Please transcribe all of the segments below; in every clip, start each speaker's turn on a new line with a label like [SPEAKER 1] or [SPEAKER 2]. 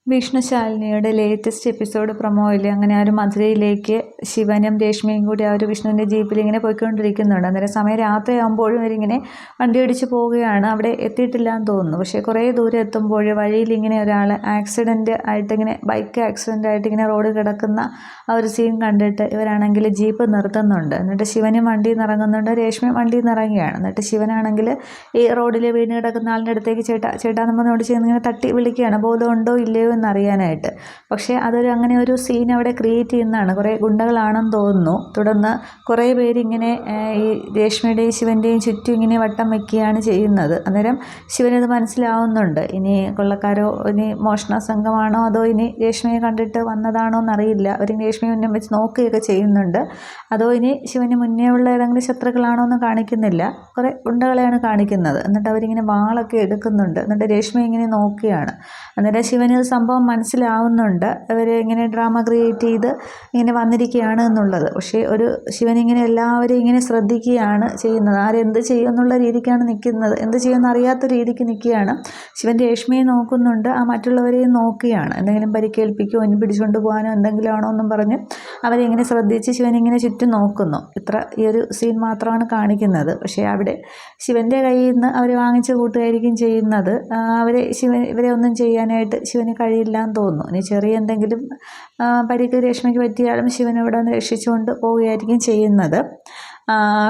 [SPEAKER 1] വിഷ്ണുശാലിനിയുടെ latest episode പ്രൊമോയിൽ അങ്ങനെ ആ ഒരു മധുരയിലേക്ക് ശിവനും രേഷ്മയും കൂടി ആ ഒരു വിഷ്ണുവിൻ്റെ ജീപ്പിൽ ഇങ്ങനെ പോയിക്കൊണ്ടിരിക്കുന്നുണ്ട്. അന്നേരം സമയം രാത്രിയാകുമ്പോഴും ഇവരിങ്ങനെ വണ്ടി ഓടിച്ച് പോവുകയാണ്. അവിടെ എത്തിയിട്ടില്ല എന്ന് തോന്നുന്നു. പക്ഷേ കുറേ ദൂരം എത്തുമ്പോൾ വഴിയിൽ ഇങ്ങനെ ഒരാൾ ആക്സിഡൻറ്റ് ആയിട്ട് ഇങ്ങനെ ബൈക്ക് ആക്സിഡൻ്റ് ആയിട്ട് ഇങ്ങനെ റോഡ് കിടക്കുന്ന ആ ഒരു സീൻ കണ്ടിട്ട് ഇവരാണെങ്കിൽ ജീപ്പ് നിർത്തുന്നുണ്ട്. എന്നിട്ട് ശിവനും വണ്ടിയിൽ നിന്ന് ഇറങ്ങുന്നുണ്ട്, രേഷ്മയും വണ്ടിയിൽ നിന്ന് ഇറങ്ങുകയാണ്. എന്നിട്ട് ശിവനാണെങ്കിൽ ഈ റോഡിൽ വീണ് കിടക്കുന്ന ആളിൻ്റെ അടുത്തേക്ക് ചേട്ടാ നമ്മളോട് ചെയ്യുന്ന ഇങ്ങനെ തട്ടി വിളിക്കുകയാണ്, ബോധമുണ്ടോ ഇല്ലയോ എന്നറിയാനായിട്ട്. പക്ഷേ അങ്ങനെ ഒരു സീൻ അവിടെ ക്രിയേറ്റ് ചെയ്യുന്നതാണ്. കുറേ ഗുണ്ടകളാണെന്ന് തോന്നുന്നു. തുടർന്ന് കുറേ പേരിങ്ങനെ ഈ രേഷ്മയുടെയും ശിവൻ്റെയും ചുറ്റും ഇങ്ങനെ വട്ടം വയ്ക്കുകയാണ് ചെയ്യുന്നത്. അന്നേരം ശിവനത് മനസ്സിലാവുന്നുണ്ട്. ഇനി കൊള്ളക്കാരോ ഇനി മോഷണ സംഘമാണോ അതോ ഇനി രേഷ്മയെ കണ്ടിട്ട് വന്നതാണോ എന്നറിയില്ല. അവർ രേഷ്മയെ മുന്നേ വെച്ച് നോക്കുകയൊക്കെ ചെയ്യുന്നുണ്ട്. അതോ ഇനി ശിവന് മുന്നേ ഉള്ള ഏതെങ്കിലും ശത്രുക്കളാണോ എന്ന് കാണിക്കുന്നില്ല. കുറേ ഗുണ്ടകളെയാണ് കാണിക്കുന്നത്. എന്നിട്ട് അവരിങ്ങനെ വാളൊക്കെ എടുക്കുന്നുണ്ട്. എന്നിട്ട് രേഷ്മ ഇങ്ങനെ നോക്കുകയാണ്. അന്നേരം ശിവന് സംഭവം മനസ്സിലാവുന്നുണ്ട്. അവർ ഇങ്ങനെ ഡ്രാമ ക്രിയേറ്റ് ചെയ്ത് ഇങ്ങനെ വന്നിരിക്കുകയാണ് എന്നുള്ളത്. പക്ഷേ ശിവനിങ്ങനെ എല്ലാവരെയും ഇങ്ങനെ ശ്രദ്ധിക്കുകയാണ് ചെയ്യുന്നത്. ആരെന്ത് ചെയ്യും എന്നുള്ള രീതിക്കാണ് നിൽക്കുന്നത്. എന്ത് ചെയ്യുമെന്ന് അറിയാത്ത രീതിക്ക് നിൽക്കുകയാണ്. ശിവൻ രേഷ്മയെ നോക്കുന്നുണ്ട്, ആ മറ്റുള്ളവരെയും നോക്കുകയാണ്. എന്തെങ്കിലും പരിക്കേൽപ്പിക്കുമോ ഇനി പിടിച്ചുകൊണ്ട് പോകാനോ എന്തെങ്കിലും ആണോ എന്നും പറഞ്ഞ് അവരെ ഇങ്ങനെ ശ്രദ്ധിച്ച് ശിവനിങ്ങനെ ചുറ്റും നോക്കുന്നു. ഈ ഒരു സീൻ മാത്രമാണ് കാണിക്കുന്നത്. പക്ഷേ അവിടെ ശിവൻ്റെ കയ്യിൽ നിന്ന് അവർ വാങ്ങിച്ച് കൂട്ടുകയായിരിക്കും ചെയ്യുന്നത്. ഇവരെ ഒന്നും ചെയ്യാനായിട്ട് ശിവന് കഴിയില്ല എന്ന് തോന്നുന്നു. ഇനി ചെറിയ എന്തെങ്കിലും പരിക്ക് രേഷ്മയ്ക്ക് പറ്റിയാലും ശിവൻ ഇവിടെ നിന്ന് രക്ഷിച്ചുകൊണ്ട് പോവുകയായിരിക്കും ചെയ്യുന്നത്.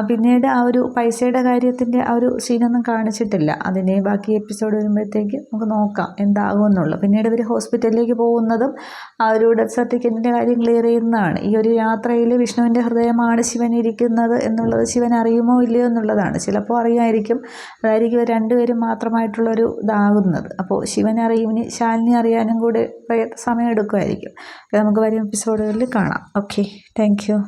[SPEAKER 1] പിന്നീട് ആ ഒരു പൈസയുടെ കാര്യത്തിൻ്റെ ആ ഒരു സീനൊന്നും കാണിച്ചിട്ടില്ല. അതിനെ ബാക്കി എപ്പിസോഡ് വരുമ്പോഴത്തേക്ക് നമുക്ക് നോക്കാം എന്താകുമെന്നുള്ളൂ. പിന്നീട് ഇവർ ഹോസ്പിറ്റലിലേക്ക് പോകുന്നതും ആ ഒരു ഡെത്ത് സർട്ടിഫിക്കറ്റിൻ്റെ കാര്യം ക്ലിയർ ചെയ്യുന്നതാണ്. ഈ ഒരു യാത്രയിൽ വിഷ്ണുവിൻ്റെ ഹൃദയമാണ് ശിവൻ ഇരിക്കുന്നത് എന്നുള്ളത് ശിവൻ അറിയുമോ ഇല്ലയോ എന്നുള്ളതാണ്. ചിലപ്പോൾ അറിയാമായിരിക്കും. അതായിരിക്കും രണ്ടുപേരും മാത്രമായിട്ടുള്ളൊരു ഇതാകുന്നത്. അപ്പോൾ ശിവൻ അറിയും, ഇനി ശാലിനി അറിയാനും കൂടെ സമയം എടുക്കുമായിരിക്കും. നമുക്ക് വരും എപ്പിസോഡുകളിൽ കാണാം. Okay, thank you.